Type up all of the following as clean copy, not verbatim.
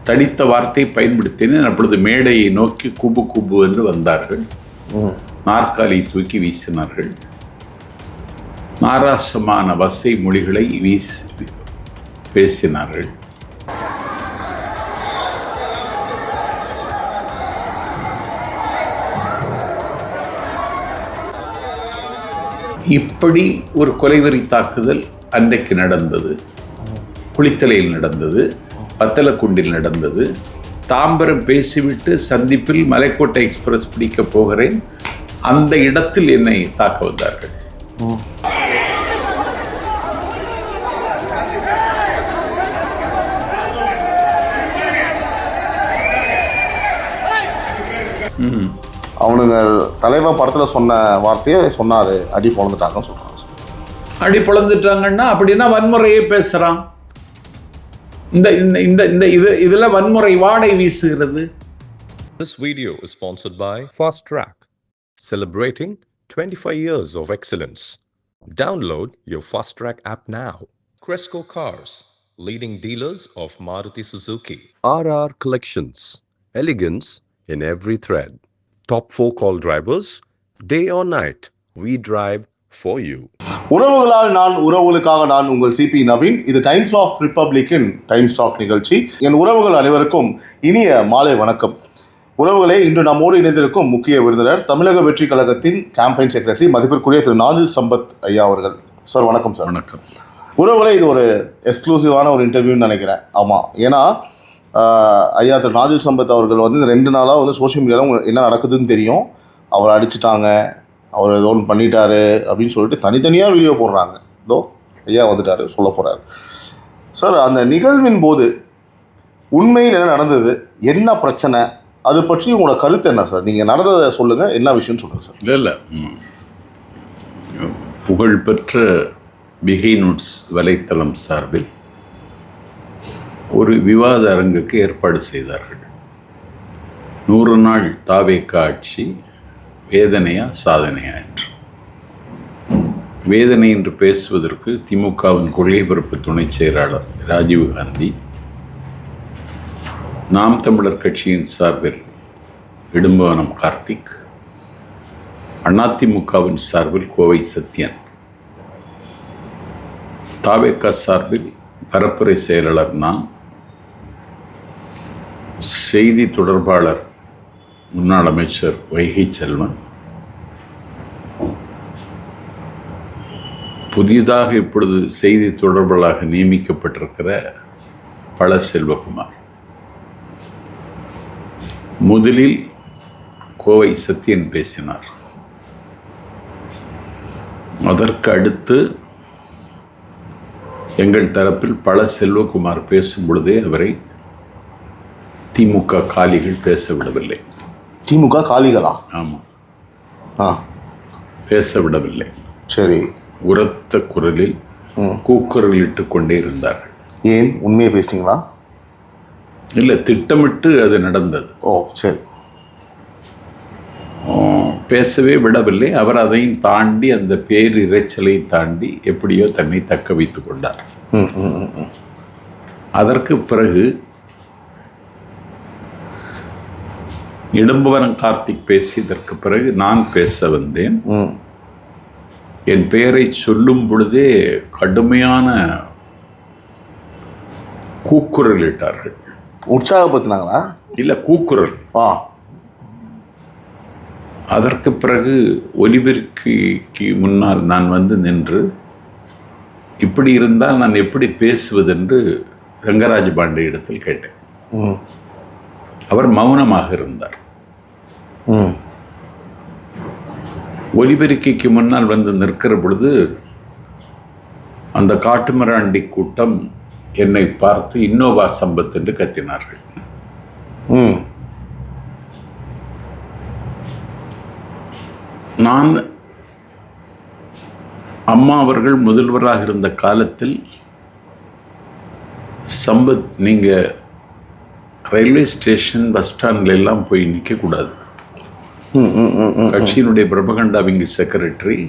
தடித்த வார்த்தை பயன்படுத்தினேன். அப்பொழுது மேடையை நோக்கி குபு குபு என்று வந்தார்கள். நாற்காலி தூக்கி வீசினார்கள். நாராசமான வசை மொழிகளை பேசினார்கள். இப்படி ஒரு கொலைவெறி தாக்குதல் அன்றைக்கு நடந்தது. குளித்தலையில் நடந்தது, பத்தலக்குண்டில் நடந்தது. தாம்பரம் பேசிவிட்டு சந்திப்பில் மலைக்கோட்டை எக்ஸ்பிரஸ் பிடிக்க போகிறேன், அந்த இடத்தில் என்னை தாக்க வந்தார்கள். அவனுங்க தலைவா படத்தில் சொன்ன வார்த்தையை சொன்னார், அடி பொழந்துட்டாங்கன்னு சொல்கிறாங்க. அடி பொழந்துட்டாங்கன்னா அப்படின்னா வன்முறையே பேசுகிறான். இதுல வன்முறை வாடை வீசுகிறது. This video is sponsored by Fast Track, celebrating 25 years of excellence. Download your Fast Track app now. Cresco Cars, leading dealers of Maruti Suzuki. RR Collections, elegance in every thread. Top 4 call drivers, day or night, we drive for you. உறவுகளால் நான், உறவுகளுக்காக நான், உங்கள் CP Naveen. இது times of ரிப்பப்ளிக்கின் time stock நிகழ்ச்சி. என் உறவுகள் அனைவருக்கும் இனிய மாலை வணக்கம். உறவுகளே, இன்று நம்மோடு இணைந்திருக்கும் முக்கிய விருந்தினர் தமிழக வெற்றி கழகத்தின் கேம்பெயின் செக்ரட்டரி மதிப்பிற்குரிய திரு நாஜில் சம்பத் ஐயா அவர்கள். சார் வணக்கம். சார் வணக்கம். உறவுகளே, இது ஒரு எக்ஸ்க்ளூசிவான ஒரு இன்டர்வியூன்னு நினைக்கிறேன். ஆமாம், ஏன்னா ஐயா திரு நாஜில் சம்பத் அவர்கள் வந்து இந்த 2 நாளாக வந்து சோஷியல் மீடியாவில் என்ன நடக்குதுன்னு தெரியும். அவரை அடிச்சிட்டாங்க, அவர் ஏதோ ஒன்று பண்ணிட்டாரு அப்படின்னு சொல்லிட்டு தனித்தனியாக வீடியோ போடுறாங்க. இதோ ஐயா வந்துட்டார், சொல்ல போகிறாரு. சார், அந்த நிகழ்வின் போது உண்மையில் என்ன நடந்தது, என்ன பிரச்சனை, அது பற்றி உங்களோட கருத்து என்ன சார்? நீங்கள் நடந்ததை சொல்லுங்கள், என்ன விஷயம்னு சொல்லுங்கள் சார். இல்லை, புகழ்பெற்ற பிகை நோட்ஸ் வலைத்தளம் சார்பில் ஒரு விவாத அரங்குக்கு ஏற்பாடு செய்தார்கள். 100 நாள் தாவேக ஆட்சி வேதனையா சாதனையா என்று. வேதனை என்று பேசுவதற்கு திமுகவின் கொள்கை பரப்பு துணை செயலாளர் ராஜீவ்காந்தி, நாம் தமிழர் கட்சியின் சார்பில் இடும்பவனம் கார்த்திக், அதிமுகவின் சார்பில் கோவை சத்யன், தாவேக சார்பில் பரப்புரை செயலாளர் நான், செய்தி தொடர்பாளர் முன்னாள் அமைச்சர் வைகை செல்வன், புதிதாக இப்பொழுது செய்தி தொடர்பாளராக நியமிக்கப்பட்டிருக்கிற பழ செல்வகுமார். முதலில் கோவை சத்யன் பேசினார். அதற்கு அடுத்து எங்கள் தரப்பில் பழ செல்வகுமார் பேசும் பொழுதே அவரை திமுக காலிகள் பேச விடவில்லை. திமுக காலிகளா? ஆமாம், பேச விடவில்லை. சரி. உரத்த குரலில் கூக்குரலிட்டு கொண்டே இருந்தார்கள். ஏன், உண்மையை பேசிட்டீங்களா? இல்லை, திட்டமிட்டு அது நடந்தது. ஓ சரி. பேசவே விடவில்லை. அவர் அதையும் தாண்டி, அந்த பேரிரைச்சலை தாண்டி எப்படியோ தன்னை தக்க வைத்து கொண்டார். அதற்கு பிறகு இடும்பவனம் கார்த்திக் பேசியதற்கு பிறகு நான் பேச வந்தேன். என் பெயரை சொல்லும் பொழுதே கடுமையான கூக்குரல் இட்டார்கள். உற்சாகப்படுத்தினாங்களா? இல்லை, கூக்குரல். அதற்கு பிறகு ஒலிபெருக்கிக்கு முன்னால் நான் வந்து நின்று, இப்படி இருந்தால் நான் எப்படி பேசுவதென்று ரங்கராஜ் பாண்டே இடத்தில் கேட்டேன். அவர் மௌனமாக இருந்தார். ஒலிபெருக்கிக்கு முன்னால் வந்து நிற்கிற பொழுது அந்த காட்டுமிராண்டி கூட்டம் என்னை பார்த்து இன்னோவா சம்பத் என்று கத்தினார்கள். நான் அம்மா அவர்கள் முதல்வராக இருந்த காலத்தில், சம்பத், நீங்கள் ரயில்வே ஸ்டேஷன் பஸ் ஸ்டாண்டில் எல்லாம் போய் நிற்கக்கூடாது. கட்சியினுடைய பிரபகண்டா விங் செக்ரட்டரி,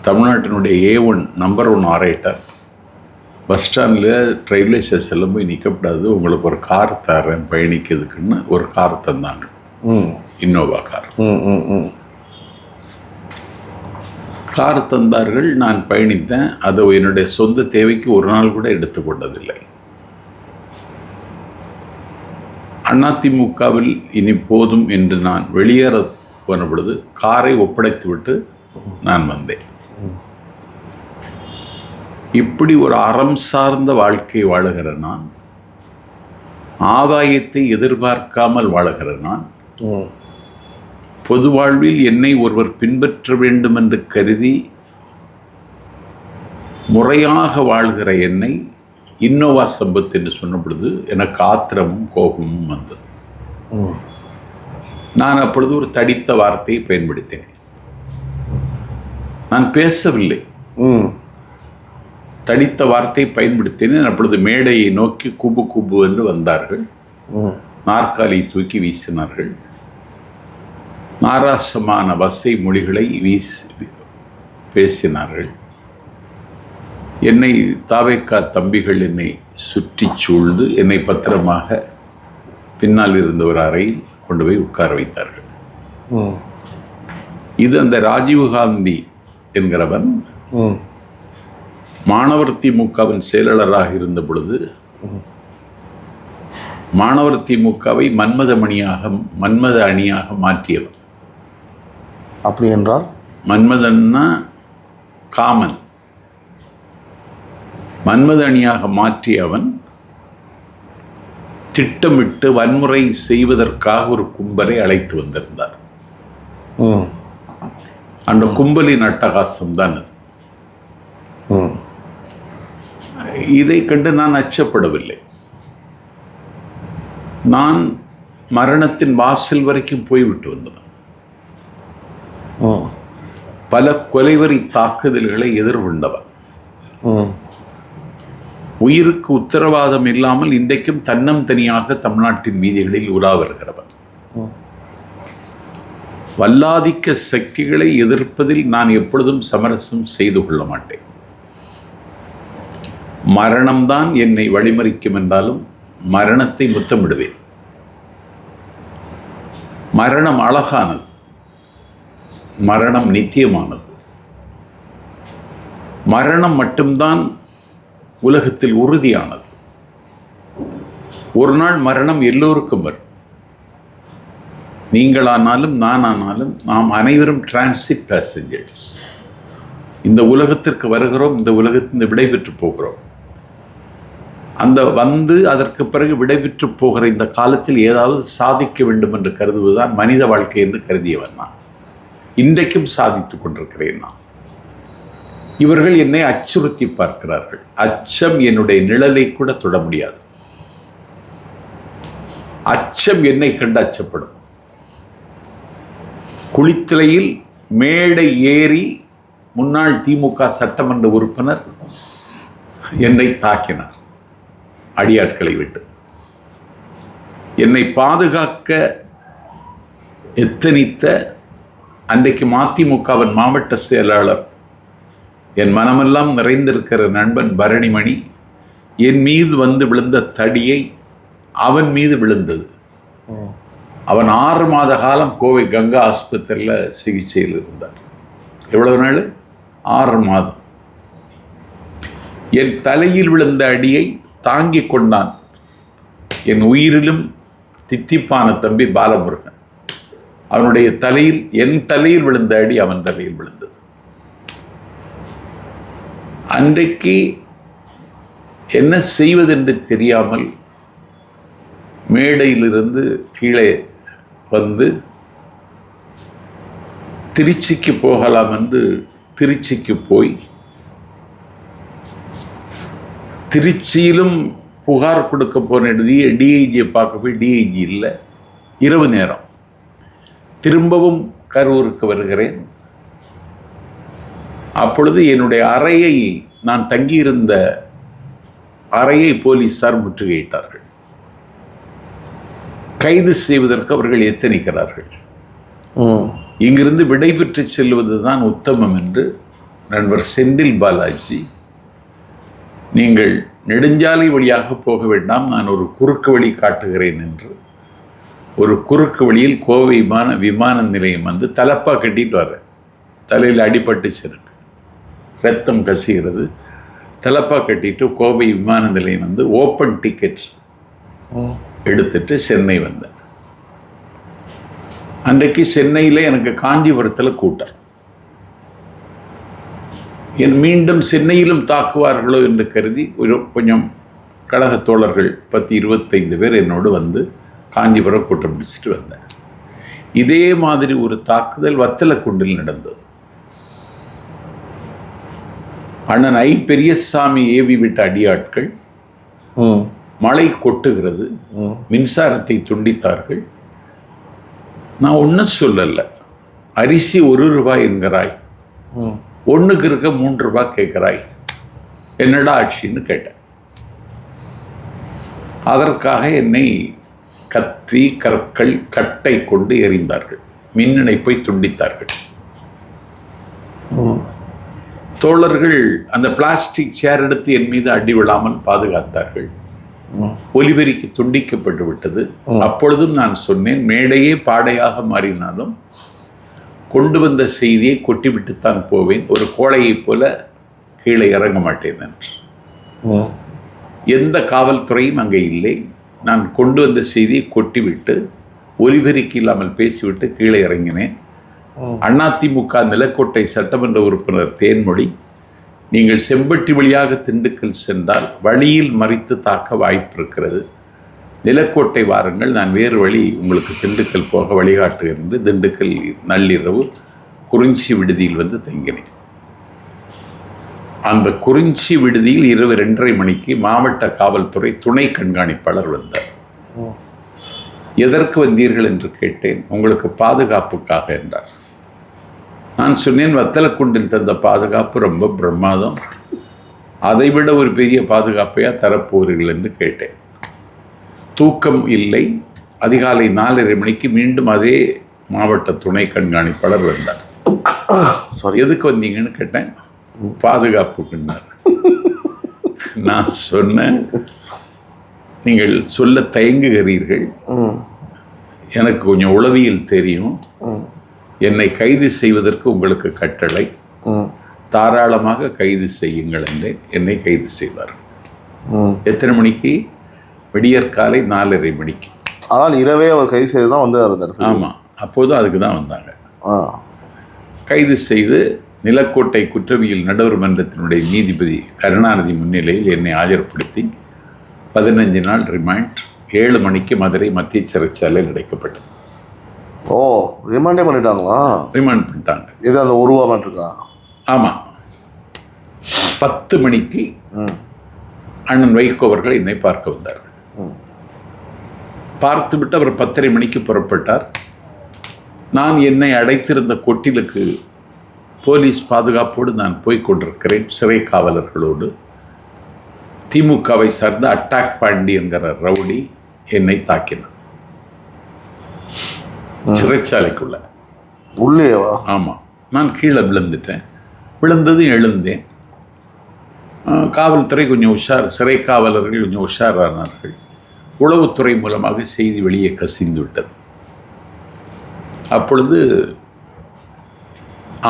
தமிழ்நாட்டினுடைய A1 நம்பர் 1 ஆரேட்டர், பஸ் ஸ்டாண்டில் ரயில்வே ஸ்டேஷனில் போய் நிற்கக்கூடாது, உங்களுக்கு ஒரு கார் தரேன் பயணிக்கிறதுக்குன்னு ஒரு கார் தந்தாங்க, இன்னோவா கார். கார் தந்தார்கள், நான் பயணித்தேன். அதை என்னுடைய சொந்த தேவைக்கு ஒரு நாள் கூட எடுத்துக்கொண்டதில்லை. அதிமுகவில் இனி போதும் என்று நான் வெளியேற போன பொழுது காரை ஒப்படைத்துவிட்டு நான் வந்தேன். இப்படி ஒரு அறம் சார்ந்த வாழ்க்கை வாழுகிற நான், ஆதாயத்தை எதிர்பார்க்காமல் வாழுகிற நான், பொது வாழ்வில் என்னை ஒருவர் பின்பற்ற வேண்டும் என்று கருதி முறையாக வாழ்கிற என்னை இன்னோவா சம்பத் என்று சொன்ன பொழுது எனக்கு ஆத்திரமும் கோபமும் வந்தது. நான் அப்பொழுது ஒரு தடித்த வார்த்தையை பயன்படுத்தினேன். நான் பேசவில்லை, தடித்த வார்த்தையை பயன்படுத்தினேன். அப்பொழுது மேடையை நோக்கி குபு குபு என்று வந்தார்கள், நாற்காலியை தூக்கி வீசினார்கள், நாராசமான வசை மொழிகளை பேசினார்கள். என்னை தாவேக்கா தம்பிகள் என்னை சுற்றி சூழ்ந்து என்னை பத்திரமாக பின்னால் இருந்த ஒரு அறையில் கொண்டு போய் உட்கார வைத்தார்கள். இது அந்த ராஜீவ்காந்தி என்கிறவன் மாணவர் திமுகவின் செயலாளராக இருந்த பொழுது மாணவர் திமுகவை மன்மத அணியாக மாற்றியவன். அப்படி என்றால் மன்மதன்னா காமன். மன்மத அணியாக மாற்றியவன் திட்டமிட்டு வன்முறை செய்வதற்காக ஒரு கும்பலை அழைத்து வந்திருந்தார். அந்த கும்பலின் அட்டகாசம் தான் அது. இதை கண்டு நான் அச்சப்படவில்லை. நான் மரணத்தின் வாசல் வரைக்கும் போய்விட்டு வந்தவன். பல கொலைவரி தாக்குதல்களை எதிர்கொண்டவன். உயிருக்கு உத்தரவாதம் இல்லாமல் இன்றைக்கும் தன்னம் தனியாக தமிழ்நாட்டின் வீதிகளில் உலா வருகிறவன். வல்லாதிக்க சக்திகளை எதிர்ப்பதில் நான் எப்பொழுதும் சமரசம் செய்து கொள்ள மாட்டேன். மரணம்தான் என்னை வழிமறிக்கும் என்றாலும் மரணத்தை முத்தமிடுவேன். மரணம் அழகானது, மரணம் நித்தியமானது. மரணம் மட்டும்தான் உலகத்தில் உறுதியானது. ஒரு நாள் மரணம் எல்லோருக்கும் வரும். நீங்களானாலும் நானானாலும் நாம் அனைவரும் டிரான்சிட் பேசஞ்சர்ஸ். இந்த உலகத்திற்கு வருகிறோம், இந்த உலகத்திலிருந்து விடைபெற்று போகிறோம். அந்த வந்து அதற்கு பிறகு விடைபெற்று போகிற இந்த காலத்தில் ஏதாவது சாதிக்க வேண்டும் என்று கருதுவதுதான் மனித வாழ்க்கை என்று கருதியவன் நான். இன்றைக்கும் சாதித்துக் கொண்டிருக்கிறேன் நான். இவர்கள் என்னை அச்சுறுத்தி பார்க்கிறார்கள். அச்சம் என்னுடைய நிழலை கூட தொட முடியாது. அச்சம் என்னை கண்டு அச்சப்படும். குளித்தலையில் மேடை ஏறி முன்னாள் திமுக சட்டமன்ற உறுப்பினர் என்னை தாக்கினார் அடியாட்களை விட்டு. என்னை பாதுகாக்க எத்தனித்த அன்றைக்கு மதிமுகவின் மாவட்ட செயலாளர், என் மனமெல்லாம் நிறைந்திருக்கிற நண்பன் பரணிமணி என் மீது வந்து விழுந்த தடியை அவன் மீது விழுந்தது. அவன் 6 மாத காலம் கோவை கங்கா ஆஸ்பத்திரியில் சிகிச்சையில் இருந்தார். எவ்வளவு நாள்? 6 மாதம். என் தலையில் விழுந்த அடியை தாங்கிக் கொண்டான் என் உயிரிலும் தித்திப்பான தம்பி பாலமுருகன். அவனுடைய தலையில், என் தலையில் விழுந்த அடி அவன் தலையில் விழுந்தது. அன்றைக்கு என்ன செய்வதென்று தெரியாமல் மேடையிலிருந்து கீழே வந்து திருச்சிக்கு போகலாம் என்று திருச்சிக்கு போய், திருச்சியிலும் புகார் கொடுக்க போன டிஐஜியை பார்க்க போய் டிஐஜி இல்லை. இரவு நேரம். திரும்பவும் கரூருக்கு வருகிறேன். அப்பொழுது என்னுடைய அறையை, நான் தங்கியிருந்த அறையை போலீசார் முற்றுகையிட்டார்கள். கைது செய்வதற்கு அவர்கள் எத்தனிக்கிறார்கள். இங்கிருந்து விடைபெற்று செல்வதுதான் உத்தமம் என்று நண்பர் செந்தில் பாலாஜி, நீங்கள் நெடுஞ்சாலை வழியாக போக வேண்டாம், நான் ஒரு குறுக்கு வழி காட்டுகிறேன் என்று ஒரு குறுக்கு வழியில் கோவை விமான நிலையம் வந்து தலப்பா கட்டிட்டு வர்றேன். தலையில் அடிபட்டுச்சு, எனக்கு ரத்தம் கசிகிறது. தலப்பா கட்டிட்டு கோவை விமான நிலையம் வந்து ஓப்பன் டிக்கெட் எடுத்துட்டு சென்னை வந்தேன். அன்றைக்கு சென்னையில் எனக்கு காஞ்சிபுரத்தில் கூட்டம். மீண்டும் சென்னையிலும் தாக்குவார்களோ என்று கருதி கொஞ்சம் கழக தோழர்கள் 10-25 பேர் என்னோடு வந்து காஞ்சிபுரம் கூட்டம் பிடிச்சிட்டு வந்தேன். இதே மாதிரி ஒரு தாக்குதல் வத்தலக்குண்டில் நடந்தது. அண்ணன் ஐ பெரியசாமி ஏவி விட்ட அடியாட்கள், மழை கொட்டுகிறது, மின்சாரத்தை துண்டித்தார்கள். நான் ஒன்றும் சொல்லலை. அரிசி 1 ரூபாய் என்கிறாய், ஒன்றுக்கு இருக்க 3 ரூபாய் கேட்குறாய், என்னடா ஆட்சின்னு கேட்டேன். அதற்காக என்னை கத்தி, கற்கள், கட்டை கொண்டு எறிந்தார்கள், மின் இணைப்பை துண்டித்தார்கள். தோழர்கள் அந்த பிளாஸ்டிக் சேர் எடுத்து என் மீது அடி விழாமல் பாதுகாத்தார்கள். ஒலிபெருக்கி துண்டிக்கப்பட்டு விட்டது. அப்பொழுதும் நான் சொன்னேன், மேடையே பாடையாக மாறினாலும் கொண்டு வந்த செய்தியை கொட்டிவிட்டுத்தான் போவேன், ஒரு கோழையைப் போல கீழே இறங்க மாட்டேன் என்று. எந்த காவல்துறையும் அங்கே இல்லை. நான் கொண்டு வந்த செய்தியை கொட்டிவிட்டு ஒலிபெருக்கி இல்லாமல் பேசிவிட்டு கீழே இறங்கினேன். அதிமுக நிலக்கோட்டை சட்டமன்ற உறுப்பினர் தேன்மொழி, நீங்கள் செம்பட்டி வழியாக திண்டுக்கல் சென்றால் வழியில் மறித்து தாக்க வாய்ப்பு இருக்கிறது, நிலக்கோட்டை வாருங்கள், நான் வேறு வழி உங்களுக்கு திண்டுக்கல் போக வழிகாட்டுகிறேன் என்று திண்டுக்கல் நள்ளிரவு குறிஞ்சி விடுதியில் வந்து தங்கினேன். அந்த குறிஞ்சி விடுதியில் இரவு 2:30 மணிக்கு மாவட்ட காவல்துறை துணை கண்காணிப்பாளர் வந்தார். எதற்கு வந்தீர்கள் என்று கேட்டேன். உங்களுக்கு பாதுகாப்புக்காக என்றார். நான் சொன்னேன், வத்தலக்குண்டில் தந்த பாதுகாப்பு ரொம்ப பிரமாதம், அதைவிட ஒரு பெரிய பாதுகாப்பையா தரப்போகிறீர்கள் என்று கேட்டேன். தூக்கம் இல்லை. அதிகாலை 4:30 மணிக்கு மீண்டும் அதே மாவட்ட துணை கண்காணிப்பாளர் வந்தார். எதுக்கு வந்தீங்கன்னு கேட்டேன். பாதுகாப்புக்குன்னார். நான் சொன்னேன், நீங்கள் சொல்ல தயங்குகிறீர்கள், எனக்கு கொஞ்சம் உளவியல் தெரியும், என்னை கைது செய்வதற்கு உங்களுக்கு கட்டளை, தாராளமாக கைது செய்யுங்கள் என்றேன். என்னை கைது செய்வார். எத்தனை மணிக்கு? விடியற்காலை 4:30 மணிக்கு. ஆனால் இரவே அவர் கைது செய்து தான் வந்து. ஆமாம், அப்போதும் அதுக்கு தான் வந்தாங்க. கைது செய்து நிலக்கோட்டை குற்றவியல் நடுவர் மன்றத்தினுடைய நீதிபதி கருணாநிதி முன்னிலையில் என்னை ஆஜர்படுத்தி 15 நாள் ரிமாண்ட், 7 மணிக்கு மதுரை மத்திய சிறைச்சாலையில் அடைக்கப்பட்டது. ஓ, ரிமாண்டே பண்ணிட்டாங்களா? ரிமாண்ட் பண்ணிட்டாங்க. இது அந்த 1 ரூபா இருக்கா? ஆமாம். 10 மணிக்கு அண்ணன் வைகோ அவர்கள் என்னை பார்க்க வந்தார்கள். பார்த்துவிட்டு அவர் 10:30 மணிக்கு புறப்பட்டார். நான் என்னை அடைத்திருந்த கொட்டிலுக்கு போலீஸ் பாதுகாப்போடு நான் போய்கொண்டிருக்கிறேன், சிறை காவலர்களோடு. திமுகவை சார்ந்த அட்டாக் பாண்டி என்கிற ரவுடி என்னை தாக்கினார் சிறைச்சாலைக்குள்ள. உள்ளேவா? ஆமாம். நான் கீழே விழுந்துட்டேன். விழுந்ததும் எழுந்தேன். காவல்துறை கொஞ்சம் சிறை காவலர்கள் கொஞ்சம் உஷாரானார்கள். உளவுத்துறை மூலமாக செய்தி வெளியே கசிந்து விட்டது. அப்பொழுது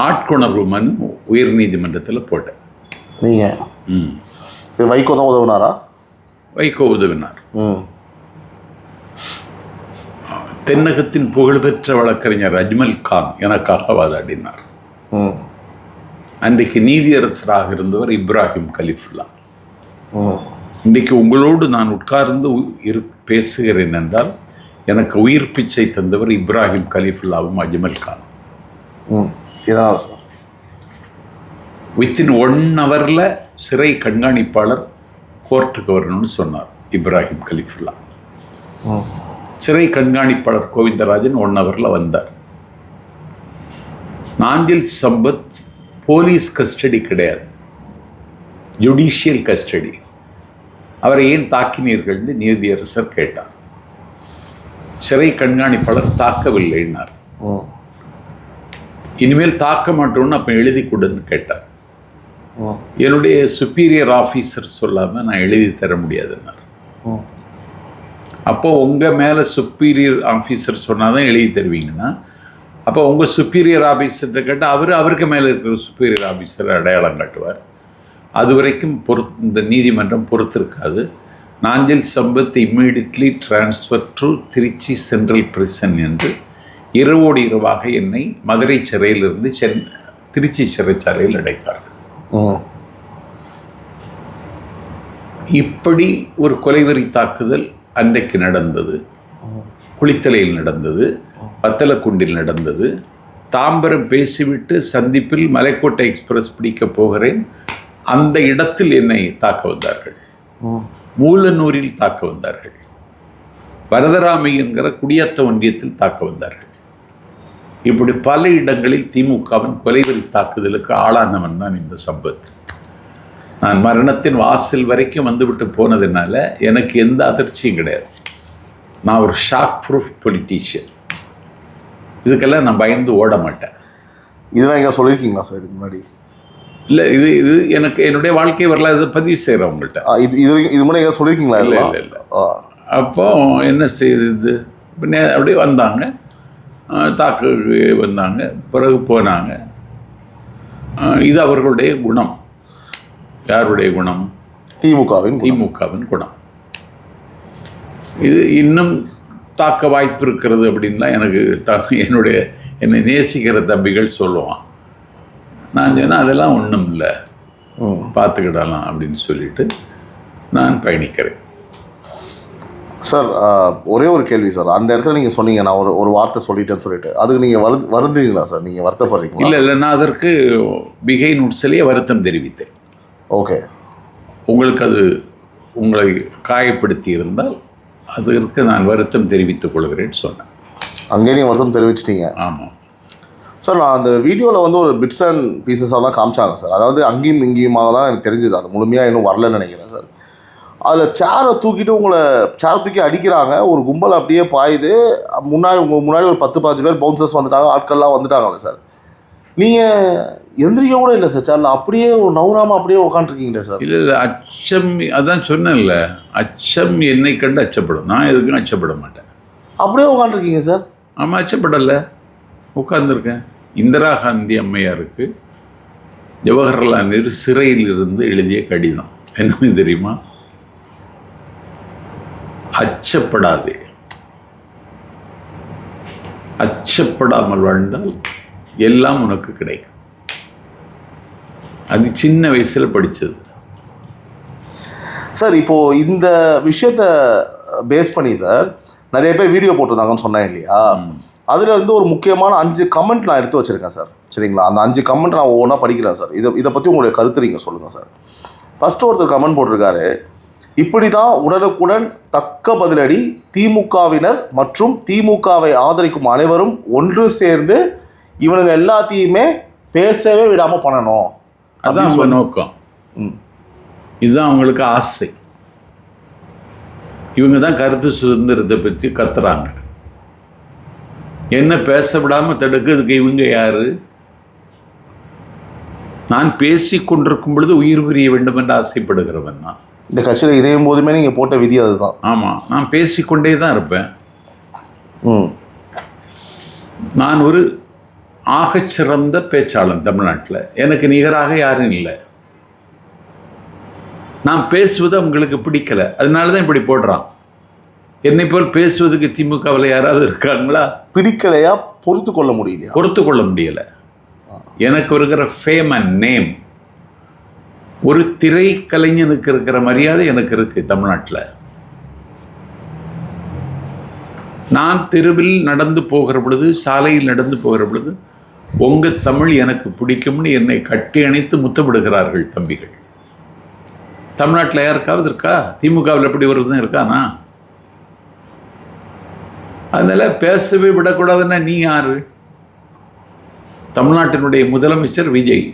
ஆட்கொணர்வு மனு உயர் நீதிமன்றத்தில் போட்டேன். நீங்கள் வைகோ தான் உதவினாரா? வைகோ உதவினார். தென்னகத்தின் புகழ்பெற்ற வழக்கறிஞர் அஜ்மல் கான் எனக்காக வாதாடினார். அன்றைக்கு நீதியரசராக இருந்தவர் இப்ராஹிம் கலிஃபுல்லா. இன்றைக்கு உங்களோடு நான் உட்கார்ந்து பேசுகிறேன் என்றால் எனக்கு உயிர் பிச்சை தந்தவர் இப்ராஹிம் கலிஃபுல்லாவும் அஜ்மல் கான். வித்தின் 1 ஹவரில் சிறை கண்காணிப்பாளர் கோர்ட்டுக்கு வரணும்னு சொன்னார் இப்ராஹிம் கலிஃபுல்லா. சிறை கண்காணிப்பாளர் கோவிந்தராஜன் 1 ஹவரில் வந்தார். நாஞ்சில் சம்பத் போலீஸ் கஸ்டடி கிடையாது, ஜுடிஷியல் கஸ்டடி. அவரை ஏன் தாக்கினீர்கள்னு நீதியரசர் கேட்டார். சிறை கண்காணிப்பாளர் தாக்கவில்லைன்னார். இனிமேல் தாக்க மாட்டோம்னு அப்போ எழுதி கொடுன்னு கேட்டார். என்னுடைய சுப்பீரியர் ஆஃபீஸர் சொல்லாமல் நான் எழுதி தர முடியாதுன்னார். அப்போ உங்கள் மேலே சுப்பீரியர் ஆஃபீஸர் சொன்னால் தான் எழுதி தருவீங்கன்னா, அப்போ உங்கள் சுப்பீரியர் ஆஃபீஸர்கிட்ட கேட்டால் அவருக்கு மேலே இருக்கிற சுப்பீரியர் ஆஃபீஸரை அடையாளம் காட்டுவார். அது வரைக்கும் இந்த நீதிமன்றம் பொறுத்திருக்காது. Nanjil Sampath immediately transfer to Trichy central prison என்று இரவோடு இரவாக என்னை மதுரை சிறையிலிருந்து திருச்சி சிறைச்சாலையில் அடைத்தார்கள். இப்படி ஒரு கொலைவெறி தாக்குதல் அன்றைக்கு நடந்தது. குளித்தலையில் நடந்தது, வத்தலக்குண்டில் நடந்தது. தாம்பரம் பேசிவிட்டு சந்திப்பில் மலைக்கோட்டை எக்ஸ்பிரஸ் பிடிக்க போகிறேன், அந்த இடத்தில் என்னை தாக்க வந்தார்கள். மூலனூரில் தாக்க வந்தார்கள். வரதராமை என்கிற குடியாத்த ஒன்றியத்தில் தாக்க வந்தார்கள். இப்படி பல இடங்களில் திமுகவின் கொலைவெறி தாக்குதலுக்கு ஆளானவன் தான் இந்த சம்பத். நான் மரணத்தின் வாசல் வரைக்கும் வந்துவிட்டு போனதுனால எனக்கு எந்த அதிர்ச்சியும் கிடையாது. நான் ஒரு ஷாக் ப்ரூஃப் பொலிட்டீஷியன். இதுக்கெல்லாம் நான் பயந்து ஓட மாட்டேன். இதெல்லாம் எங்கே சொல்லியிருக்கீங்களா சார் இதுக்கு முன்னாடி? இல்லை, இது எனக்கு என்னுடைய வாழ்க்கை வரலாறு பதிவு செய்கிறேன் உங்கள்கிட்ட. இது முன்னாடி எங்கே சொல்லியிருக்கீங்களா? இல்லை இல்லை இல்லை. அப்போ என்ன செய்யுது, அப்படியே வந்தாங்க, தாக்கு வந்தாங்க, பிறகு போனாங்க. இது அவர்களுடைய குணம். யாருடைய குணம்? திமுகவின் குணம். இது இன்னும் தாக்க வாய்ப்பு இருக்கிறது அப்படின்லாம் எனக்கு என்னை நேசிக்கிற தம்பிகள் சொல்லுவான். நான் சொன்னேன் அதெல்லாம் ஒன்றும் இல்லை, பார்த்துக்கிடலாம் அப்படின்னு சொல்லிட்டு நான் பயணிக்கிறேன். சார் ஒரே ஒரு கேள்வி சார். அந்த இடத்துல நீங்கள் சொன்னீங்க நான் ஒரு வார்த்தை சொல்லிட்டேன்னு சொல்லிட்டு, அதுக்கு நீங்கள் வருந்தீங்களா சார்? நீங்கள் வருத்தப்படுறீங்களா? இல்லை, நான் அதற்கு பிகை நுட்சலையே வருத்தம் தெரிவித்தேன். ஓகே, உங்களுக்கு அது உங்களை காயப்படுத்தி இருந்தால் அதற்கு நான் வருத்தம் தெரிவித்துக் கொள்கிறேன்னு சொன்னேன். அங்கேயே நீங்கள் வருத்தம் தெரிவிச்சிட்டீங்க. ஆமாம் சார். நான் அந்த வீடியோவில் வந்து ஒரு பிட்ஸ் அண்ட் பீசஸாக தான் காமிச்சாங்க சார். அதாவது அங்கேயும் இங்கேயுமாக தான் எனக்கு தெரிஞ்சுது. அது முழுமையாக இன்னும் வரலன்னு நினைக்கிறேன் சார். அதில் சேரை தூக்கி அடிக்கிறாங்க. ஒரு கும்பல் அப்படியே பாயுது. முன்னாடி ஒரு 10-15 பேர் பவுன்சர்ஸ் வந்துட்டாங்க, ஆட்கள்லாம் வந்துட்டாங்களே சார். நீங்கள் எந்திரிக்க கூட இல்லை சார் சேரில், அப்படியே ஒரு நவுறாமல் அப்படியே உட்காந்துருக்கீங்களே சார். இல்லை, அச்சம், அதான் சொன்னேன்ல, அச்சம் என்னை கண்டு அச்சப்படும். நான் எதுக்கும் அச்சப்பட மாட்டேன். அப்படியே உட்காந்துருக்கீங்க சார். ஆமாம், அச்சப்படலை, உட்கார்ந்துருக்கேன். இந்திரா காந்தி அம்மையாருக்கு ஜவஹர்லால் நேரு சிறையில் இருந்து எழுதிய கடிதம் என்னது தெரியுமா? அச்சப்படாதே, அச்சப்படாமல் வாழ்ந்தால் எல்லாம் உனக்கு கிடைக்கும். அது சின்ன வயசில் படித்தது சார். இப்போது இந்த விஷயத்தை பேஸ் பண்ணி சார் நிறைய பேர் வீடியோ போட்டிருந்தாங்கன்னு சொன்னேன் இல்லையா? அதில் இருந்து ஒரு முக்கியமான 5 கமெண்ட் நான் எடுத்து வச்சுருக்கேன் சார். சரிங்களா? அந்த 5 கமெண்ட் நான் ஒவ்வொன்றா படிக்கிறேன் சார். இதை பற்றி உங்களுடைய கருத்து நீங்கள் சொல்லுங்கள் சார். ஃபஸ்ட்டு ஒருத்தர் கமெண்ட் போட்டிருக்காரு, இப்படி தான் உடனுக்குடன் தக்க பதிலடி திமுகவினர் மற்றும் திமுகவை ஆதரிக்கும் அனைவரும் ஒன்று சேர்ந்து இவனுங்க எல்லாத்தையுமே பேசவே விடாமல் பண்ணணும். அதான் அவங்க நோக்கம். இதுதான் அவங்களுக்கு ஆசை. இவங்க தான் கருத்து சுதந்திரத்தை பற்றி கத்துறாங்க. என்ன பேச விடாமல் தடுக்கிறதுக்கு இவங்க யாரு? நான் பேசி கொண்டிருக்கும் பொழுது உயிர் பிரிய வேண்டும் என்று ஆசைப்படுகிறவன் தான். இந்த கட்சியில் இணையும் போதுமே நீங்கள் போட்ட விதி அதுதான். ஆமாம், நான் பேசிக்கொண்டே தான் இருப்பேன். நான் ஒரு ஆகச்சிறந்த பேச்சாளன் தமிழ்நாட்டில். எனக்கு நிகராக யாரும் இல்லை. நான் பேசுவது அவங்களுக்கு பிடிக்கலை, அதனால தான் இப்படி போடுறான். என்னை போல் பேசுவதுக்கு திமுகவில் யாராவது இருக்காங்களா? பிடிக்கலையா? பொறுத்து கொள்ள முடியலையா? பொறுத்து கொள்ள முடியலை. எனக்கு இருக்கிற ஃபேம் அண்ட் நேம், ஒரு திரை கலைஞனுக்கு இருக்கிற மரியாதை எனக்கு இருக்குது தமிழ்நாட்டில். நான் தெருவில் நடந்து போகிற பொழுது, சாலையில் நடந்து போகிற பொழுது, உங்கள் தமிழ் எனக்கு பிடிக்கும்னு என்னை கட்டி அணைத்து முத்தமிடுகிறார்கள் தம்பிகள். தமிழ்நாட்டில் யாருக்காவது இருக்கா? திமுகவில் எப்படி வருதுன்னு இருக்கானா? அதனால் பேசவே விடக்கூடாதுன்னா நீ யார்? தமிழ்நாட்டினுடைய முதலமைச்சர் விஜய்.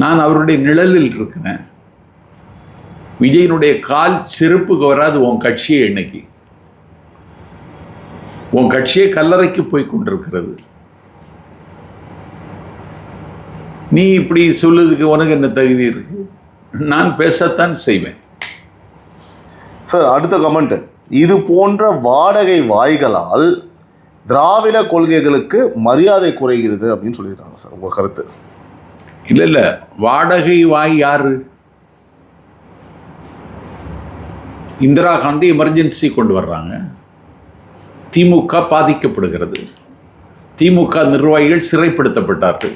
நான் அவருடைய நிழலில் இருக்கிறேன். விஜயனுடைய கால் செருப்புக்கு வராது உன் கட்சியை. இன்னைக்கு உன் கட்சியை கல்லறைக்கு போய் கொண்டிருக்கிறது. நீ இப்படி சொல்லுறதுக்கு உனக்கு என்ன தகுதி இருக்கு? நான் பேசத்தான் செய்வேன். சார் அடுத்த கமெண்ட், இது போன்ற வாடகை வாய்களால் திராவிட கொள்கைகளுக்கு மரியாதை குறைகிறது அப்படின்னு சொல்லியிருக்காங்க சார். உங்கள் கருத்து? இல்லை, வாடகை வாய் யாரு? இந்திரா காந்தி எமர்ஜென்சி கொண்டு வர்றாங்க, திமுக பாதிக்கப்படுகிறது, திமுக நிர்வாகிகள் சிறைப்படுத்தப்பட்டார்கள்,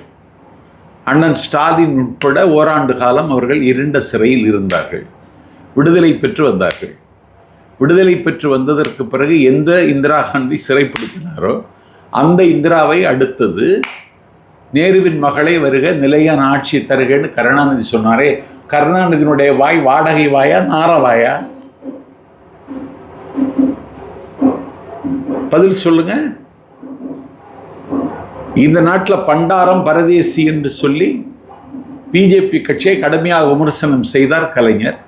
அண்ணன் ஸ்டாலின் உட்பட ஓராண்டு காலம் அவர்கள் இருண்ட சிறையில் இருந்தார்கள், விடுதலை பெற்று வந்தார்கள். விடுதலை பெற்று வந்ததற்கு பிறகு எந்த இந்திரா காந்தி சிறைப்படுத்தினாரோ அந்த இந்திராவை அடுத்தது நேருவின் மகளை வருக நிலையான ஆட்சி தருகன்னு கருணாநிதி சொன்னாரே, கருணாநிதியினுடைய வாய் வாடகை வாயா நாரவாயா? பதில் சொல்லுங்க. இந்த நாட்டில் பண்டாரம் பரதேசி என்று சொல்லி பிஜேபி கட்சியை கடுமையாக விமர்சனம் செய்தார் கலைஞர்.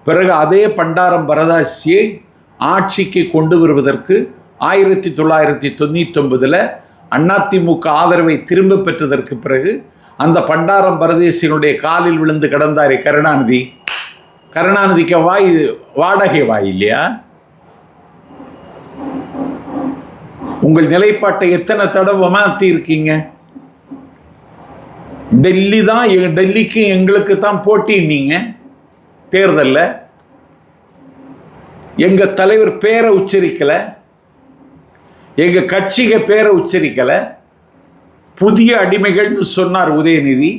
பிறகு அதே பண்டாரம் பரதேசியை ஆட்சிக்கு கொண்டு வருவதற்கு 1999 அதிமுக ஆதரவை திரும்ப பெற்றதற்கு பிறகு அந்த பண்டாரம் பரதேசியினுடைய காலில் விழுந்து கிடந்தாரே கருணாநிதி. கருணாநிதிக்கு வாய் வாடகை வாய் இல்லையா? உங்கள் நிலைப்பாட்டை எத்தனை தடவை மாற்றி இருக்கீங்க? டெல்லி தான், டெல்லிக்கு எங்களுக்கு தான் போட்டின்னீங்க தேர்தலில். எங்க தலைவர் பேரை உச்சரிக்கல, எங்க கட்சிக பேரை உச்சரிக்கல, புதிய அடிமைகள்னு சொன்னார் உதயநிதி.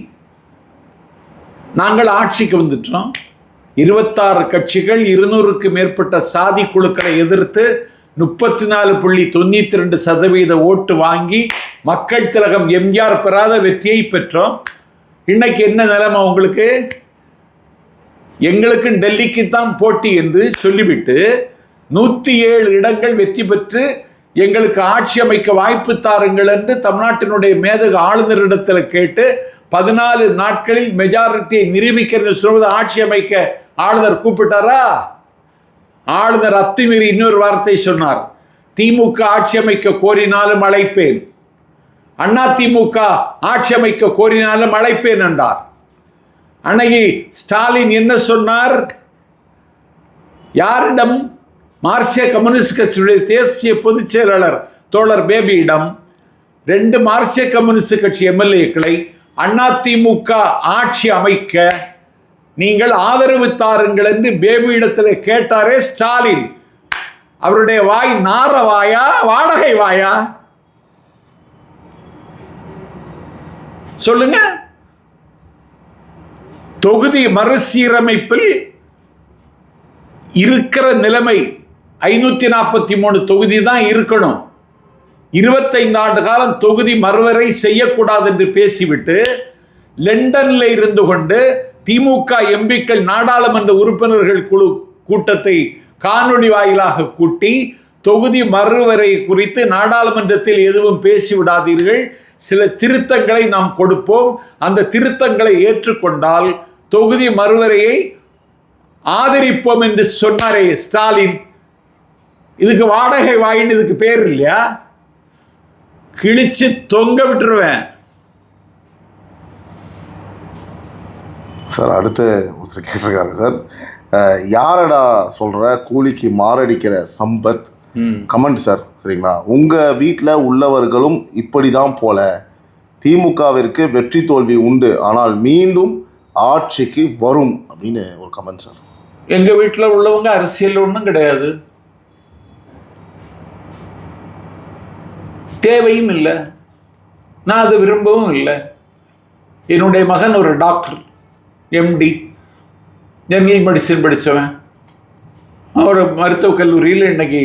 நாங்கள் ஆட்சிக்கு வந்துட்டோம். 26 கட்சிகள் 200க்கு மேற்பட்ட சாதி குழுக்களை எதிர்த்து 34.92% ஓட்டு வாங்கி மக்கள் திலகம் எம்ஜிஆர் பெறாத வெற்றியை பெற்றோம். இன்னைக்கு என்ன நிலைமை உங்களுக்கு? எங்களுக்கு டெல்லிக்கு தான் போட்டி என்று சொல்லிவிட்டு 107 இடங்கள் வெற்றி பெற்று எங்களுக்கு ஆட்சி அமைக்க வாய்ப்பு தாருங்கள் என்று தமிழ்நாட்டினுடைய மேதகு ஆளுநரிடத்தில் கேட்டு 14 நாட்களில் மெஜாரிட்டியை நிரூபிக்கிறது சொல்வது ஆட்சி அமைக்க ஆளுநர் கூப்பிட்டாரா? ஆளுநர் அத்துமீறி இன்னொரு வார்த்தை சொன்னார், திமுக ஆட்சி அமைக்க கோரினாலும் அழைப்பேன், அண்ணா திமுக ஆட்சி அமைக்க கோரினாலும் அழைப்பேன் என்றார். அன்னைக்கு ஸ்டாலின் என்ன சொன்னார்? யாரிடம்? மார்க்சிய கம்யூனிஸ்ட் கட்சியுடைய தேசிய பொதுச் செயலாளர் தோழர் பேபியிடம் 2 மார்க்சிய கம்யூனிஸ்ட் கட்சி எம்எல்ஏக்களை அதிமுக ஆட்சி அமைக்க நீங்கள் ஆதரவு தாருங்கள் என்று பேபியிடத்தில் கேட்டாரே ஸ்டாலின். அவருடைய வாய் நாரவாயா வாடகை வாயா? சொல்லுங்க. தொகுதி மறுசீரமைப்பில் இருக்கிற நிலைமை 543 தொகுதி தான் இருக்கணும். 25 ஆண்டு காலம் தொகுதி மறுவரை செய்யக்கூடாது என்று பேசிவிட்டு லண்டன்ல இருந்து கொண்டு திமுக எம்பிக்கள் நாடாளுமன்ற உறுப்பினர்கள் குழு கூட்டத்தை காணொளி வாயிலாக கூட்டி தொகுதி மறுவரை குறித்து நாடாளுமன்றத்தில் எதுவும் பேசிவிடாதீர்கள், சில திருத்தங்களை நாம் கொடுப்போம், அந்த திருத்தங்களை ஏற்றுக்கொண்டால் தொகுதி மறுவரையை ஆதரிப்போம் என்று சொன்னாரே ஸ்டாலின். இதுக்கு வாடகை வாயின்னு இதுக்கு பேர் இல்லையா? கிழிச்சு தொங்க விட்டுருவேன். சார் அடுத்து ஒருத்தர் கேட்டிருக்காரு சார், யாரடா சொல்ற கூலிக்கு மாரடிக்கிற சம்பத் கமெண்ட் சார். சரிங்களா, உங்க வீட்டில் உள்ளவர்களும் இப்படிதான் போல, திமுகவிற்கு வெற்றி தோல்வி உண்டு, ஆனால் மீண்டும் ஆட்சிக்கு வரும் அப்படின்னு ஒரு கமெண்ட் சார். எங்க வீட்டில் உள்ளவங்க அரசியல் ஒன்றும் கிடையாது, தேவையும் இல்லை, நான் அதை விரும்பவும் இல்லை. என்னுடைய மகன் ஒரு டாக்டர், எம்டி, ஜெனரல் மெடிசின் படித்தவன். அவர் மருத்துவக் கல்லூரியில் இன்னைக்கு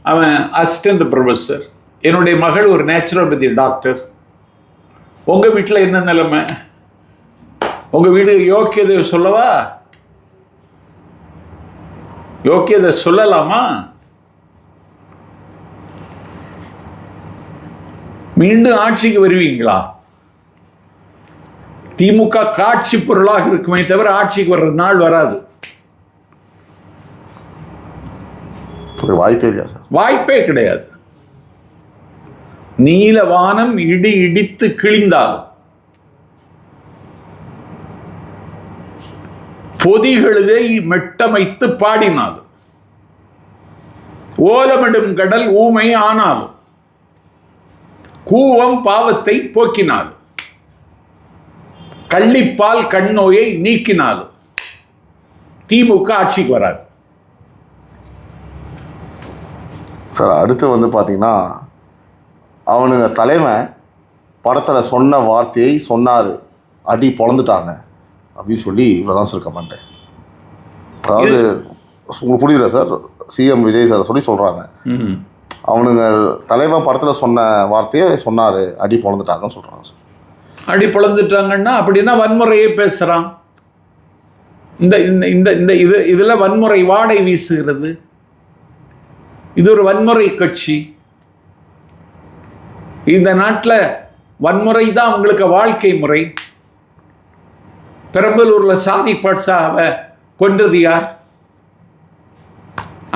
அவன் அசிஸ்டன்ட் ப்ரொஃபஸர். என்னுடைய மகள் ஒரு நேச்சுரோபதி டாக்டர். உங்கள் வீட்டில் என்ன நிலைமை? உங்கள் வீடு யோக்கியதை சொல்லவா? யோக்கியதை சொல்லலாமா? மீண்டும் ஆட்சிக்கு வருவீங்களா? திமுக காட்சி பொருளாக இருக்குமே தவிர ஆட்சிக்கு வர்ற நாள் வராது. வாய்ப்பே இல்லையா சார்? வாய்ப்பே கிடையாது. நீல வானம் இடி இடித்து கிழிந்தாலும் பொதிகளுதை மெட்டமைத்து பாடினாலும், ஓலமிடும் கடல் ஊமை ஆனாலும், கூவம் பாவத்தை போக்கினாலும், கள்ளிப்பால் கண்ணோயை நீக்கினாலும் திமுக ஆட்சிக்கு வராது. சார் அடுத்து வந்து பார்த்தீங்கன்னா, அவனுங்க தலைமை படத்தில் சொன்ன வார்த்தையை சொன்னார், அடி பொழந்துட்டாங்க அப்படின்னு சொல்லி இவ்வளோதான் சார் கமெண்ட்டு. அதாவது உங்களுக்கு புரியுதா சார்? சிஎம் விஜய் சார் சொல்லி சொல்கிறாங்க, அவனுங்க தலைவன் படத்தில் சொன்ன வார்த்தையை சொன்னார், அடி பொழந்துட்டாங்கன்னு சொல்கிறாங்க சார். அடி பொழந்துட்டாங்கன்னா அப்படின்னா வன்முறையே பேசுகிறான். இந்த இந்த இந்த இது இதில் வன்முறை வாடை வீசுகிறது. இது ஒரு வன்முறை கட்சி. இந்த நாட்டில் வன்முறை தான் உங்களுக்கு வாழ்க்கை முறை. பெரம்பலூரில் சாதி பாட்சாவை கொண்டது யார்?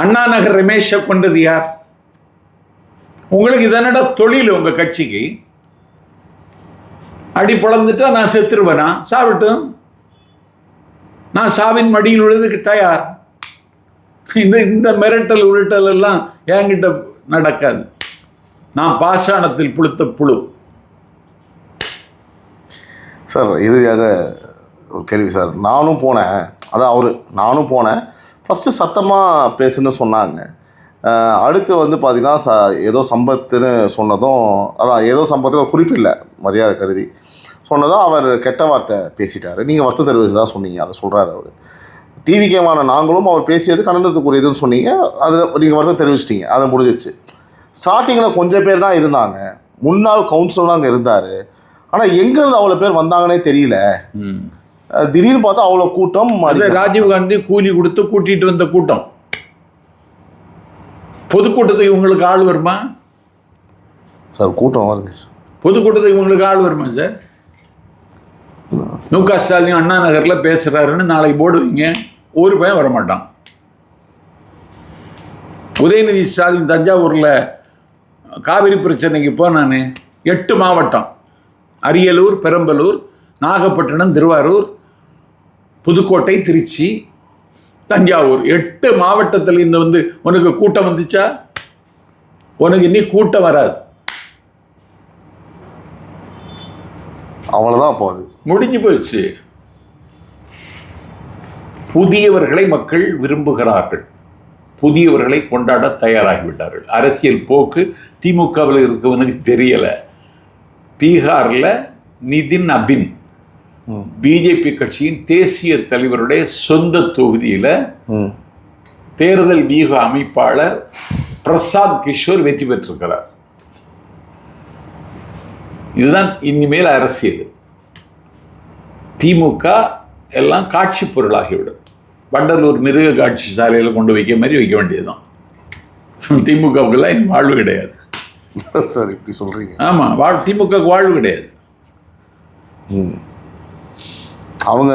அண்ணா நகர் ரமேஷை கொண்டது யார்? உங்களுக்கு இதனோட தொழில் உங்கள் கட்சிக்கு. அடி பொழந்துட்டா நான் செத்துருவேனா? சாவிட்டும், நான் சாவின் மடியில் விழுதுக்கு தயார். இந்த மிரட்டல் உருட்டல் எல்லாம் என்கிட்ட நடக்காது. நான் பாஷாணத்தில் புழுத்த புழு. சார் இறுதியாக ஒரு கேள்வி சார். நானும் போனேன். ஃபஸ்ட்டு சத்தமாக பேசுன்னு சொன்னாங்க. அடுத்து வந்து பார்த்தீங்கன்னா ஏதோ சம்பத்துன்னு சொன்னதும், அதான் ஏதோ சம்பத்தில் குறிப்பில்லை மரியாதை கருதி சொன்னதும் அவர் கெட்ட வார்த்தை பேசிட்டார். நீங்கள் வருத்தம் தெரிவித்து தான் சொன்னீங்க, அதை சொல்கிறாரு அவர். டிவிகேமான நாங்களும் அவர் பேசியது கண்டனத்துக்குரியதுன்னு சொன்னீங்க, அது நீங்கள் வருத்தம் தெரிவிச்சிட்டிங்க, அதை முடிஞ்சிச்சு. ஸ்டார்டிங்கில் கொஞ்சம் பேர் தான் இருந்தாங்க, முன்னாள் கவுன்சிலரும் அங்கே இருந்தார். ஆனால் எங்கேருந்து அவ்வளோ பேர் வந்தாங்கன்னே தெரியல. திடீர்னு பார்த்தா அவ்வளோ கூட்டம். ராஜீவ்காந்தி கூலி கொடுத்து கூட்டிகிட்டு வந்த கூட்டம். பொதுக்கூட்டத்துக்கு இவங்களுக்கு ஆள் வருமா சார்? கூட்டம் வருது. பொதுக்கூட்டத்துக்கு இவங்களுக்கு ஆள் வருமா சார்? மு.க. ஸ்டாலின் அண்ணா நகரில் பேசுகிறாருன்னு நாளைக்கு போடுவீங்க, ஒரு பையன் வரமாட்டான். உதயநிதி ஸ்டாலின் தஞ்சாவூரில் காவிரி பிரச்சனைக்கு போனானே, 8 மாவட்டம், அரியலூர், பெரம்பலூர், நாகப்பட்டினம், திருவாரூர், புதுக்கோட்டை, திருச்சி, தஞ்சாவூர், 8 மாவட்டத்தில் இந்த வந்து உனக்கு கூட்டம் வந்துச்சா? உனக்கு இன்னி கூட்டம் வராது. அவ்வளோதான் போகுது, முடிஞ்சு போயிடுச்சு. புதியவர்களை மக்கள் விரும்புகிறார்கள், புதியவர்களை கொண்டாட தயாராகிவிட்டார்கள். அரசியல் போக்கு திமுகவில் இருக்கவனுக்கு தெரியலை. பீகாரில் நிதின் அபின் பிஜேபி கட்சியின் தேசிய தலைவருடைய சொந்த தொகுதியில் தேர்தல் வியூக அமைப்பாளர் பிரசாத் கிஷோர் வெற்றி பெற்றிருக்கிறார். இதுதான் இனிமேல் அரசியல். திமுக எல்லாம் காட்சி பொருளாகிவிடும். வண்டலூர் மிருக காட்சி சாலையில் கொண்டு வைக்க மாதிரி வைக்க வேண்டியதுதான். திமுகவுக்கெல்லாம் இனி வாழ்வு கிடையாது சார். இப்படி சொல்கிறீங்க? ஆமாம், திமுகவுக்கு வாழ்வு கிடையாது. அவங்க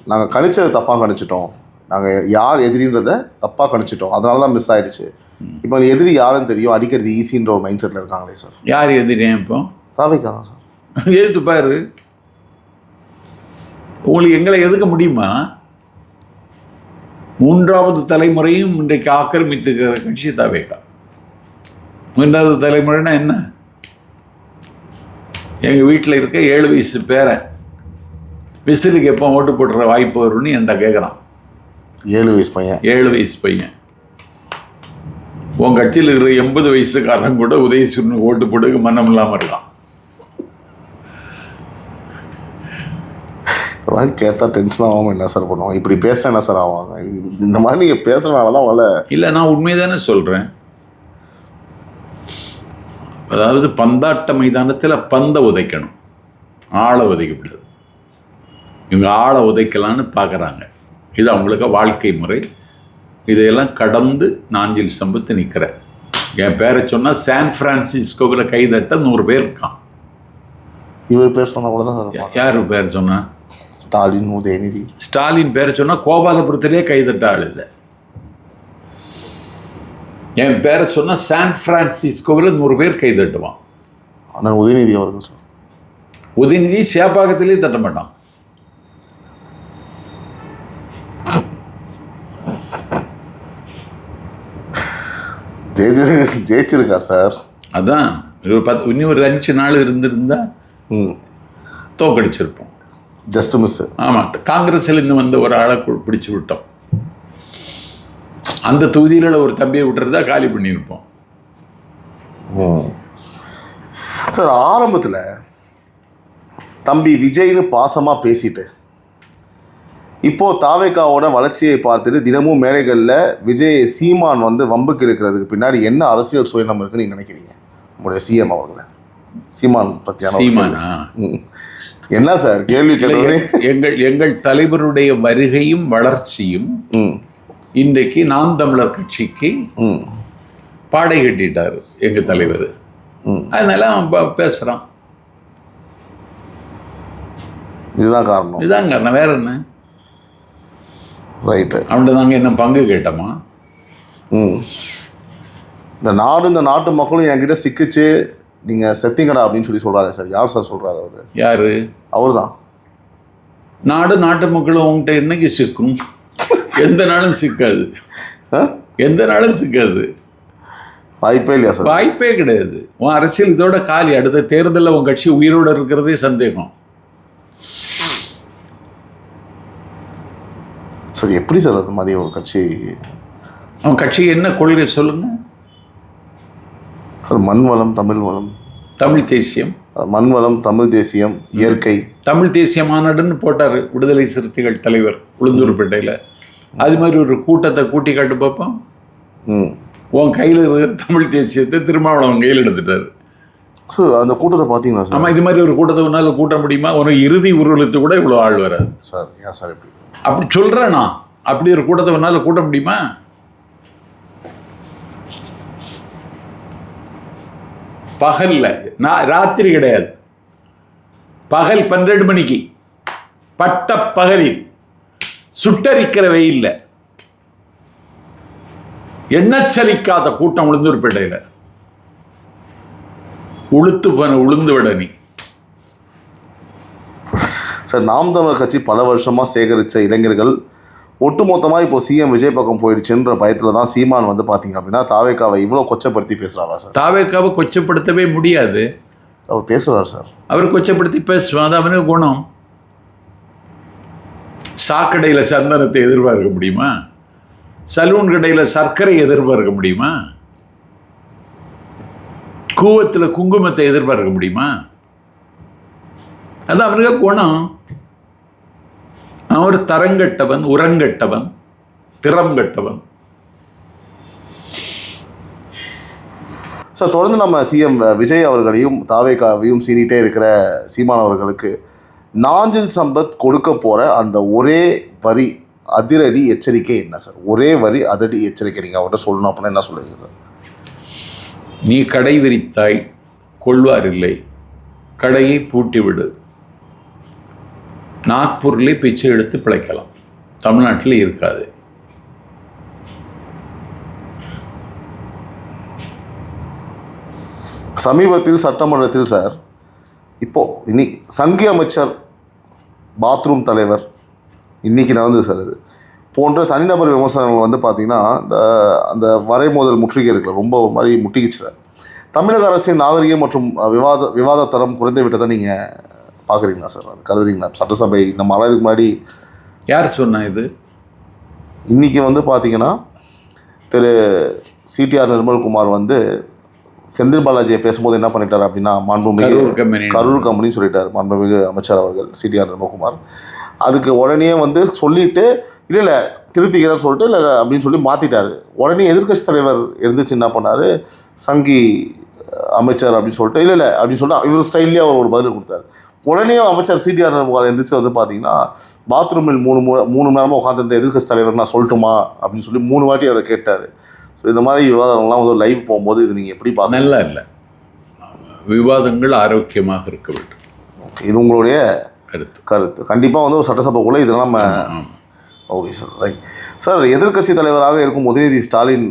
நாங்கள் கணிச்சதை தப்பாக கணிச்சிட்டோம், நாங்கள் யார் எதிரின்றதை தப்பாக கணிச்சிட்டோம், அதனால தான் மிஸ் ஆகிடுச்சு. இப்போ எதிரி யாருன்னு தெரியும், அடிக்கிறது ஈஸின்ற ஒரு மைண்ட் செட்டில் இருக்காங்களே சார். யார் எதிரி? இப்போ தாவேக்கா தான் சார். எதிர்த்து பாரு, உங்களுக்கு எங்களை எதுக்க முடியுமா? 3வது தலைமுறையும் இன்றைக்கு ஆக்கிரமித்துக்கிற கட்சி தாவேக்கா. 3வது தலைமுறைனா என்ன? எங்கள் வீட்டில் இருக்க 7 வயசு பேரை விசிலுக்கு எப்போ ஓட்டு போடுற வாய்ப்பு வரும்னு என்கிட்ட கேட்குறான். 7 வயசு பையன்? 7 வயசு பையன். உன் கட்சியில் இருக்கிற 80 வயசுக்காரன் கூட உதயசூரனுக்கு ஓட்டு போடுறதுக்கு மனம் இல்லாமல் இருக்கான். கேட்டால் டென்ஷன் ஆகாமல் என்ன சார் பண்ணுவாங்க? இப்படி பேசினா என்ன சார் ஆவாங்க? இந்த மாதிரி நீங்கள் பேசுகிறனால தான் வரல. இல்லை, நான் உண்மையை தானே சொல்கிறேன். அதாவது பந்தாட்ட மைதானத்தில் பந்தை உதைக்கணும், ஆளை உதைக்கப்படாது. இவங்க ஆளை உதைக்கலான்னு பார்க்குறாங்க. இது அவங்களுக்கு வாழ்க்கை முறை. இதையெல்லாம் கடந்து நாஞ்சில் சம்பத்து நிற்கிறேன். என் பேரை சொன்னால் சான் பிரான்சிஸ்கோவில் கைதட்ட 100 பேர் இருக்கான். இவர் பேர் சொன்னால் கூட தான் சார். யார் பேர் சொன்னா? ஸ்டாலின், உதயநிதி. ஸ்டாலின் பேரை சொன்னால் கோபாலபுரத்திலே கைதட்ட ஆள் இல்லை. என் பேரை சொன்னால் சான் பிரான்சிஸ்கோவில் 100 பேர் கைதட்டுவான். ஆனால் உதயநிதி அவர்கள் சார், உதயநிதி சேப்பாக்கத்திலே தட்ட மாட்டான். ஜெயிச்சிருக்கார் சார். அதான் ஒரு இன்னும் ஒரு 5 நாள் இருந்திருந்தா தோக்கடிச்சிருப்போம். Just miss. ஆமாம், காங்கிரஸ்ல இருந்து வந்த ஒரு ஆளை பிடிச்சி விட்டோம். அந்த தொகுதியில் ஒரு தம்பியை விட்டுறதா காலி பண்ணியிருப்போம். சார், ஆரம்பத்தில் தம்பி விஜய்னு பாசமாக பேசிட்டு இப்போது தாவேகாவோட வளர்ச்சியை பார்த்துட்டு தினமும் மேடைகளில் விஜய் சீமான் வந்து வம்புக்கு இருக்கிறதுக்கு பின்னாடி என்ன அரசியல் சுயநலம் இருக்குன்னு நீங்கள் நினைக்கிறீங்க? உங்களுடைய சிஎம் அவர்களை சீமான் பற்றியான சீமானா என்ன சார் கேள்வி கேட்டது? எங்கள் தலைவருடைய வருகையும் வளர்ச்சியும் இன்றைக்கு நாம் தமிழர் கட்சிக்கு பாடை கட்டிட்டார் எங்கள் தலைவர். அதனால அவன் பேசுகிறான். இதுதான் காரணம். இதுதான் காரணம், வேற என்ன? ரைட்டு. அவன்கிட்ட நாங்கள் என்ன பங்கு கேட்டோமா? இந்த நாட்டு மக்களும் என்கிட்ட சிக்கிச்சு, நீங்கள் செத்திங்கடா அப்படின்னு சொல்கிறாரு சார். யார் சார் சொல்கிறாரு? அவர் யார்? அவர் தான். நாட்டு மக்களும் உங்கள்கிட்ட என்னைக்கு சிக்கும்? எந்த நாளும் சிக்காது. எந்த நாளும் சிக்காது. வாய்ப்பே இல்லையா சார்? வாய்ப்பே கிடையாது. உன் அரசியல் இதோட காலி. அடுத்த தேர்தலில் உன் கட்சி உயிரோடு இருக்கிறதே சந்தேகம். சார், எப்படி சார் அது மாதிரி ஒரு கட்சி? அவன் கட்சி என்ன கொள்கை சொல்லுங்க சார்? மண் வளம், தமிழ் வளம், தமிழ் தேசியம். மண் வளம், தமிழ் தேசியம், இயற்கை. தமிழ் தேசிய மாநாடுன்னு போட்டார் விடுதலை சிறுத்தைகள் தலைவர் உளுந்தூர்பேட்டையில். அது மாதிரி ஒரு கூட்டத்தை கூட்டி காட்டு பார்ப்போம். உன் கையில் இருக்கிற தமிழ் தேசியத்தை திருமாவளவன் கையில் எடுத்துட்டார். சார், அந்த கூட்டத்தை பார்த்தீங்களா சார்? ஆமாம், இது மாதிரி ஒரு கூட்டத்தை ஒன்றால் கூட்ட முடியுமா? உனக்கு இறுதி ஊர்வலத்து கூட இவ்வளோ ஆள் வராது சார். ஏன் சார் எப்படி அப்படி சொல்கிறேன்னா? அப்படி ஒரு கூட்டத்தை ஒன்றால் கூட்ட முடியுமா? பகலில், ராத்திரி கிடையாது, பகல் 12 மணிக்கு பட்ட பகலில் சுட்டரிக்கிற வெயில்ல எண்ணச்சலிக்காத கூட்டம் உளுந்தூர்பேட்டையில். உளுத்து போன உளுந்து விடனி. சார், நாம் தமிழர் கட்சி பல வருஷமாக சேகரித்த இளைஞர்கள் ஒட்டுமொத்தமாக இப்போ சிஎம் விஜய் பக்கம் போயிடுச்சுன்ற பயத்தில் தான் சீமான் வந்து பார்த்தீங்க அப்படின்னா தாவேகாவை இவ்வளோ கொச்சப்படுத்தி பேசுகிறாரா சார்? தாவேகாவை கொச்சப்படுத்தவே முடியாது. அவர் பேசுகிறார் சார். அவர் கொச்சப்படுத்தி பேசுவான், அது அவனுக்கு குணம். சாக்கடையில் சந்தனத்தை எதிர்பார்க்க முடியுமா? சலூன் கடையில் சர்க்கரை எதிர்பார்க்க முடியுமா? கூவத்தில் குங்குமத்தை எதிர்பார்க்க முடியுமா? அது அவனுக்கு குணம். அவன் ஒரு தரங்கட்டவன், உரங்கட்டவன், திறங்கட்டவன். சார், தொடர்ந்து நம்ம சிஎம் விஜய் அவர்களையும் தாவேகாவையும் சீனிட்டே இருக்கிற சீமான் அவர்களுக்கு நாஞ்சில் சம்பத் கொடுக்க போகிற அந்த ஒரே வரி அதிரடி எச்சரிக்கை என்ன சார்? ஒரே வரி அதிரடி எச்சரிக்கை நீங்கள் அவர்கிட்ட சொல்லணும் அப்படின்னா என்ன சொல்லுவீங்க சார்? நீ கடை விரித்தாய், கொள்வார் இல்லை, கடையை பூட்டிவிடு. நாக்பூரிலே பிச்சை எடுத்து பிழைக்கலாம், தமிழ்நாட்டில் இருக்காது. சமீபத்தில் சட்டமன்றத்தில் சார், இப்போது இன்னைக்கு சங்கி அமைச்சர், பாத்ரூம் தலைவர், இன்றைக்கி நடந்தது சார். இது போன்ற தனிநபர் விமர்சனங்கள் வந்து பார்த்திங்கன்னா அந்த வரைமோதல் முற்றுகை இருக்குல்ல, ரொம்ப ஒரு மாதிரி முட்டிக்கிச்சு சார். தமிழக அரசின் நாகரிகம் மற்றும் விவாத தரம் குறைந்து விட்டதை நீங்கள் பார்க்குறீங்களா சார்? அது கருதுறீங்களா? சட்டசபை இந்த மாதிரி இதுக்கு முன்னாடி யார் சொன்னா இது? இன்றைக்கி வந்து பார்த்திங்கன்னா திரு சிடிஆர் நிர்மல்குமார் வந்து செந்தில் பாலாஜியை பேசும்போது என்ன பண்ணிட்டார் அப்படின்னா, மாண்புமிகு கரூர் கம்பெனின்னு சொல்லிட்டார் மாண்புமிகு அமைச்சர் அவர்கள் சிடிஆர் நிர்மல்குமார். அதுக்கு உடனே வந்து சொல்லிவிட்டு இல்லை திருத்திக்கிறேன்னு சொல்லிட்டு இல்லை அப்படின்னு சொல்லி மாற்றிட்டார். உடனே எதிர்க்கட்சி தலைவர் இருந்துச்சு என்ன பண்ணார், சங்கி அமைச்சர் அப்படின்னு சொல்லிட்டு இல்லை அப்படின்னு சொல்லிட்டு இவர் ஸ்டைல்லேயே அவர் ஒரு பதில் கொடுத்தார். உடனே அமைச்சர் சிடிஆர் நிர்மல்குமார் எழுந்திரிச்சு வந்து பார்த்தீங்கன்னா பாத்ரூமில் 3 மணி நேரமாக உட்காந்துருந்த எதிர்க்கட்சி தலைவர் நான் சொல்லட்டுமா அப்படின்னு சொல்லி 3 வாட்டி அதை கேட்டார். ஸோ இந்த மாதிரி விவாதங்கள்லாம் வந்து லைவ் போகும்போது இது நீங்கள் எப்படி பார்க்க? நல்லா இல்லை, விவாதங்கள் ஆரோக்கியமாக இருக்க வேண்டும். ஓகே, இது உங்களுடைய கருத்து. கண்டிப்பாக வந்து ஒரு சட்டசபைக்குள்ளே இதெல்லாம் நம்ம ஓகே சார், ரைட் சார். எதிர்க்கட்சி தலைவராக இருக்கும் உதயநிதி ஸ்டாலின்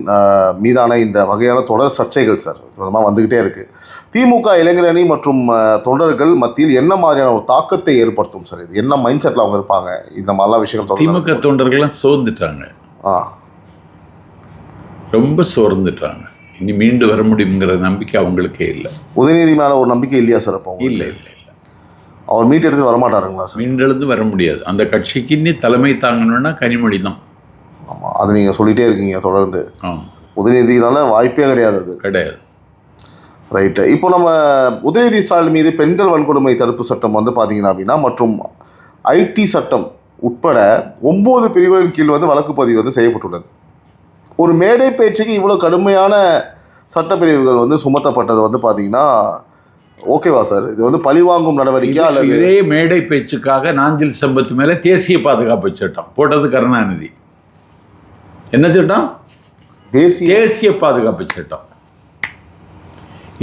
மீதான இந்த வகையான தொடர் சர்ச்சைகள் சார் விதமாக வந்துக்கிட்டே இருக்குது. திமுக இளைஞரணி மற்றும் தொண்டர்கள் மத்தியில் என்ன மாதிரியான ஒரு தாக்கத்தை ஏற்படுத்தும் சார்? இது என்ன மைண்ட் செட்டில் அவங்க இருப்பாங்க இந்த மாதிரிலாம் விஷயங்கள்? திமுக தொண்டர்கள்லாம் சோர்ந்துட்டாங்க, ரொம்ப சோர்ந்துட்டாங்க. இனி மீண்டு வர முடியுங்கிற நம்பிக்கை அவங்களுக்கே இல்லை. உதயநிதி மேலே ஒரு நம்பிக்கை இல்லையா சார்? அப்போ இல்லை. அவர் மீட்டெடுத்து வரமாட்டாருங்களா சார்? மீண்டெழுந்து வர முடியாது. அந்த கட்சிக்கு இன்னி தலைமை தாங்கணும்னா கனிமொழி தான். ஆமாம், அது நீங்கள் சொல்லிகிட்டே இருக்கீங்க தொடர்ந்து. ஆமாம், உதயநிதினால வாய்ப்பே கிடையாது. அது கிடையாது. ரைட்டு. இப்போ நம்ம உதயநிதி ஸ்டாலின் மீது பெண்கள் வன்கொடுமை தடுப்பு சட்டம் வந்து பார்த்தீங்கன்னா அப்படின்னா மற்றும் ஐடி சட்டம் உட்பட 9 பிரிவுகளின் கீழ் வந்து வழக்கு பதிவு வந்து செய்யப்பட்டுள்ளது. ஒரு மேடை பேச்சுக்கு இவ்வளோ கடுமையான சட்டப்பிரிவுகள் வந்து சுமத்தப்பட்டது வந்து பார்த்தீங்கன்னா ஓகேவா சார்? இது வந்து பழிவாங்கும் நடவடிக்கையா அல்லது? இதே மேடை பேச்சுக்காக நாஞ்சில் சம்பத் மேலே தேசிய பாதுகாப்பு சட்டம் போட்டது கருணாநிதி. என்ன சட்டம்? தேசிய பாதுகாப்பு சட்டம்.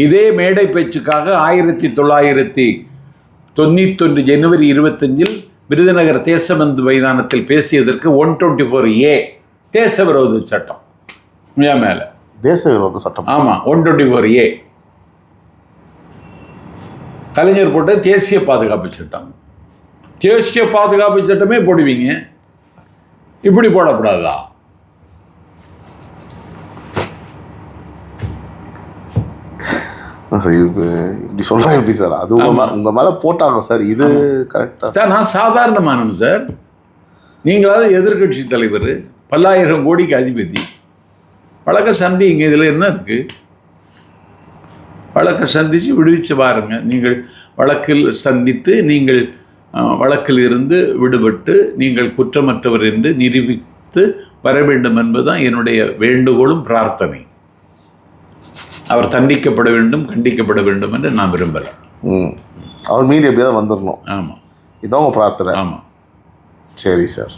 இதே மேடை பேச்சுக்காக 1991 ஜனவரி 25 விருதுநகர் தேசபந்து மைதானத்தில் பேசியதற்கு 124A தேச விரோத சட்டம் மேல. தேச விரோத சட்டம்? ஆமாம், 124A. கலைஞர் போட்ட தேசிய பாதுகாப்பு சட்டம். தேசிய பாதுகாப்பு சட்டமே போடுவீங்க, இப்படி போடக்கூடாதா? இப்படி சொல்கிறாங்க எப்படி சார்? அது உங்கள் மேலே போட்டாங்க சார், இது கரெக்டாக சார்? நான் சாதாரணமானவன் சார். நீங்களாவது எதிர்கட்சி தலைவர், பல்லாயிரம் கோடிக்கு அதிபதி. வழக்கை சந்திங்க. இதில் என்ன இருக்குது? வழக்கை சந்தித்து விடுவிச்சு பாருங்க. நீங்கள் வழக்கில் சந்தித்து நீங்கள் வழக்கில் இருந்து விடுபட்டு நீங்கள் குற்றமற்றவர் என்று நிரூபித்து வர வேண்டும் என்பதுதான் என்னுடைய வேண்டுகோளும் பிரார்த்தனை. அவர் தண்டிக்கப்பட வேண்டும், கண்டிக்கப்பட வேண்டும் என்று நான் விரும்பலை. அவர் மீது எப்படியாவது வந்துடணும். ஆமாம், இதான் உங்கள் பிரார்த்தனை. ஆமாம். சரி சார்.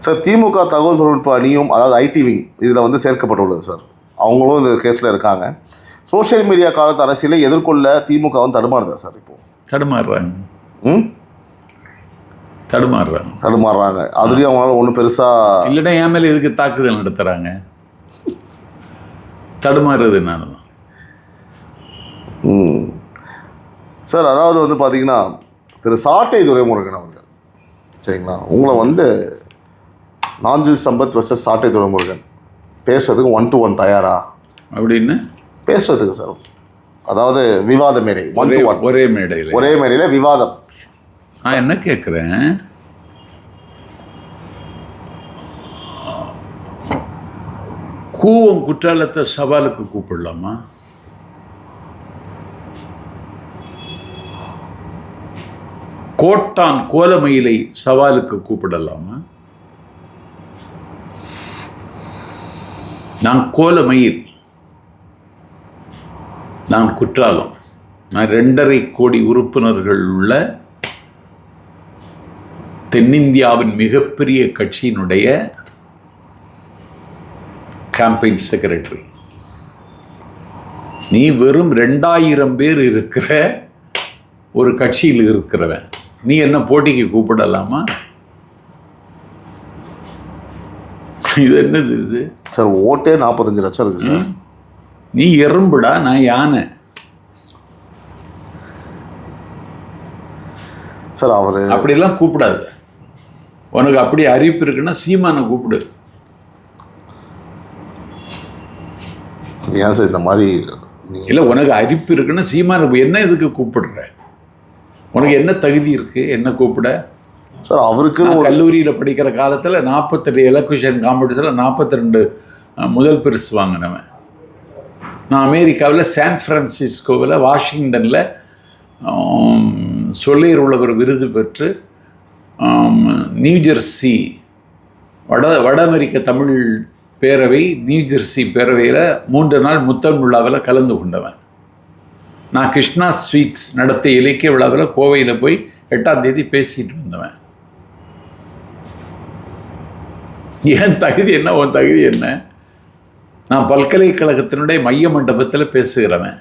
சார், திமுக தகவல் தொழில்நுட்ப அணியும் அதாவது ஐடி விங் இதில் வந்து சேர்க்கப்பட்டுள்ளது சார். அவங்களும் இந்த கேஸில் இருக்காங்க. சோஷியல் மீடியா காலத்து அரசியலை எதிர்கொள்ள திமுக வந்து தடுமாறுதா சார்? இப்போ தடுமாறுறாங்க. அதுலேயும் அவங்களால ஒன்றும் பெருசாக இல்லைன்னா என் மேலே எதுக்கு தாக்குதல் நடத்துகிறாங்க? தடுமாறுறது நான் தான் சார். அதாவது வந்து பார்த்தீங்கன்னா திரு சாட்டை துரைமுருகன் அவர்கள், சரிங்களா, உங்களை வந்து நாஞ்சில் சம்பத் வர்சஸ் சாட்டை துரைமுருகன் பேசுறதுக்கு 1 to 1 தயாரா அப்படின்னு பேசுறதுக்கு சார்? அதாவது விவாத மேடை 1 to 1, ஒரே மேடையில் விவாதம். நான் என்ன கேட்குறேன், கூவம் குற்றாலத்தை சவாலுக்கு கூப்பிடலாமா? கோட்டான் கோலமயிலை சவாலுக்கு கூப்பிடலாமா? நான் கோலமயில், நான் குற்றாலம். நான் 2.5 கோடி உறுப்பினர்கள் உள்ள தென்னிந்தியாவின் மிகப்பெரிய கட்சியினுடைய கேம்பெயின் செக்ரட்டரி. நீ வெறும் 2000 பேர் இருக்கிற ஒரு கட்சியில் இருக்கிறவன், நீ என்ன போட்டிக்கு கூப்பிடலாமா? இது என்னது இது சார்? ஓட்டே 45 லட்சம் இருக்கு சார். நீ எறும்புடா, நான் யானை சார். அவர் அப்படியெல்லாம் கூப்பிடாது. உனக்கு அப்படி அறிவிப்பு இருக்குன்னா சீமானை கூப்பிடு. ஏன் சார் இந்த மாதிரி? இல்லை, உனக்கு அறிவிப்பு இருக்குன்னா சீமானை என்ன எதுக்கு கூப்பிடுற? உனக்கு என்ன தகுதி இருக்கு என்ன கூப்பிட? சார், அவருக்கு கல்லூரியில் படிக்கிற காலத்தில் 48 எலக்யூஷன் காம்படிஷனில் 42 முதல் பரிசு வாங்கினவன். நான் அமெரிக்காவில் சான் ஃப்ரான்சிஸ்கோவில் வாஷிங்டனில் சொல்லியர் உள்ளவர் விருது பெற்று நியூஜெர்சி வட அமெரிக்க தமிழ் பேரவை நியூஜெர்சி பேரவையில் 3 நாள் முத்தமிழ் விழாவில் கலந்து கொண்டவன். நான் கிருஷ்ணா ஸ்வீட்ஸ் நடத்திய இலக்கிய விழாவில் கோவையில் போய் 8ஆம் தேதி பேசிட்டு வந்தவன். என் தகுதி என்ன, உன் தகுதி என்ன? நான் பல்கலைக்கழகத்தினுடைய மைய மண்டபத்தில் பேசுகிறவன்.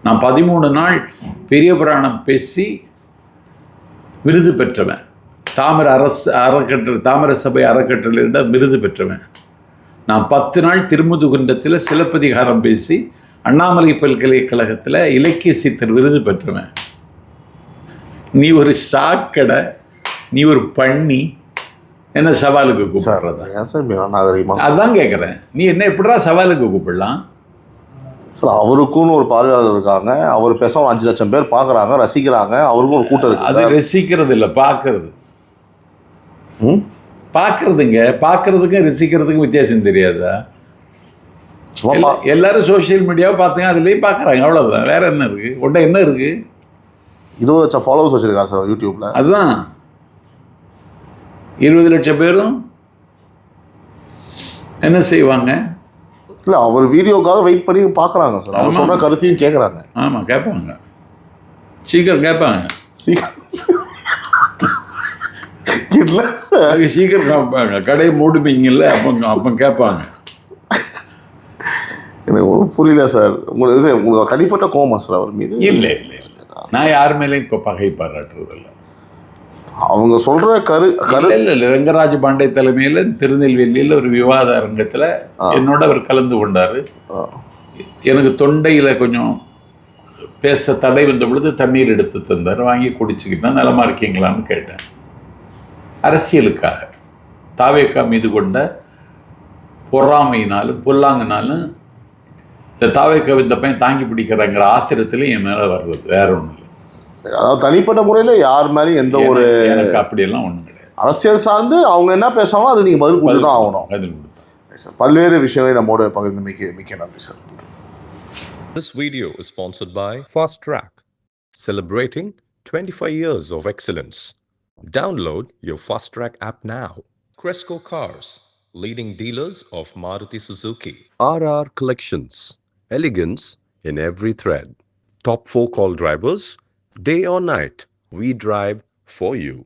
நான் 13 நாள் பெரிய புராணம் பேசி விருது பெற்றவன். தாமர சபை அறக்கட்டளையிடம் விருது பெற்றவன். நான் 10 நாள் திருமுதுகுன்றத்தில் சிலப்பதிகாரம் பேசி அண்ணாமலை பல்கலைக்கழகத்தில் இலக்கிய சித்தர் விருது பெற்றவன். நீ ஒரு சாக்கடை, நீ ஒரு பண்ணி, என்ன சவாலுக்கு சார் கூப்பிடுறதா? ஏன் சார் இப்படி நாகரிகமாக? அதான் கேட்குறேன். நீ என்ன எப்படிடா சவாலுக்கு கூப்பிடலாம்? சார் அவருக்குன்னு ஒரு பார்வையாளர் இருக்காங்க, அவர் பேச ஒரு 5 லட்சம் பேர் பார்க்குறாங்க, ரசிக்கிறாங்க, அவருக்கும் ஒரு கூட்டம் இருக்குது அது சார். ரசிக்கிறது இல்லை, பார்க்கறது. ம் பார்க்கறதுங்க, பார்க்கறதுக்கும் ரசிக்கிறதுக்கும் வித்தியாசம் தெரியாதா? சும்மா எல்லாரும் சோஷியல் மீடியாவை பார்த்துங்க, அதுலேயும் பார்க்குறாங்க, அவ்வளோதான். வேற என்ன இருக்குது? உன்ட்ட என்ன இருக்குது? 20 லட்சம் ஃபாலோவர்ஸ் வச்சுருக்காரு சார் யூடியூப்பில். அதுதான் 20 லட்சம் பேரும் என்ன செய்வாங்க? இல்லை அவர் வீடியோக்காக வெயிட் பண்ணி பார்க்குறாங்க சார். அவர் ஆமா. சொன்ன கருத்தையும் கேட்குறாங்க. ஆமாம், கேட்பாங்க, சீக்கிரம் கேட்பாங்க. இல்லை சார், அது சீக்கிரம் கேட்பாங்க. கடையை மூடுப்பீங்கல்ல, அப்போ கேட்பாங்க. எனக்கு ஒன்றும் புரியல சார். உங்களுக்கு தனிப்பட்ட கோவமா சார் அவர் மீது? இல்லை இல்லை இல்லை, நான் யார் மேலேயும் பகை பாராட்டுறதில்ல. அவங்க சொல்கிற இல்லை இல்லை இல்லை, ரங்கராஜ் பாண்டே தலைமையில் திருநெல்வேலியில் ஒரு விவாத அரங்கத்தில் என்னோட அவர் கலந்து கொண்டார். எனக்கு தொண்டையில் கொஞ்சம் பேச தடை வந்த பொழுது தண்ணீர் எடுத்து தந்தார், வாங்கி குடிச்சுக்கிட்டா நலமாக இருக்கீங்களான்னு கேட்டேன். அரசியலுக்காக தாவேக்கா மீது கொண்ட பொறாமையினாலும் பொல்லாங்கினாலும் இந்த தாவேக்காவை இந்த பையன் தாங்கி பிடிக்கிறாங்கிற ஆத்திரத்தில் என் மேலே வர்றது, வேற ஒன்றும் இல்லை. அதாவது தனிப்பட்ட முறையில் யார் மேலேயும் எந்த ஒரு எனக்கு அப்படியெல்லாம் ஒன்றும் கிடையாது. அரசியல் சார்ந்து அவங்க என்ன பேசுவாங்களோ அது நீங்கள் பதில் கொடுத்து தான் ஆகணும். பதில் கொடுப்பேன். சார் பல்வேறு விஷயங்களை நம்மோட பகிர்ந்து மிக்க நன்றி sir. This video is sponsored by Fast Track, celebrating 25 years of excellence. Download your Fast Track app now. Cresco Cars, leading dealers of Maruti Suzuki. RR Collections, elegance in every thread. Top 4 call drivers, day or night, we drive for you.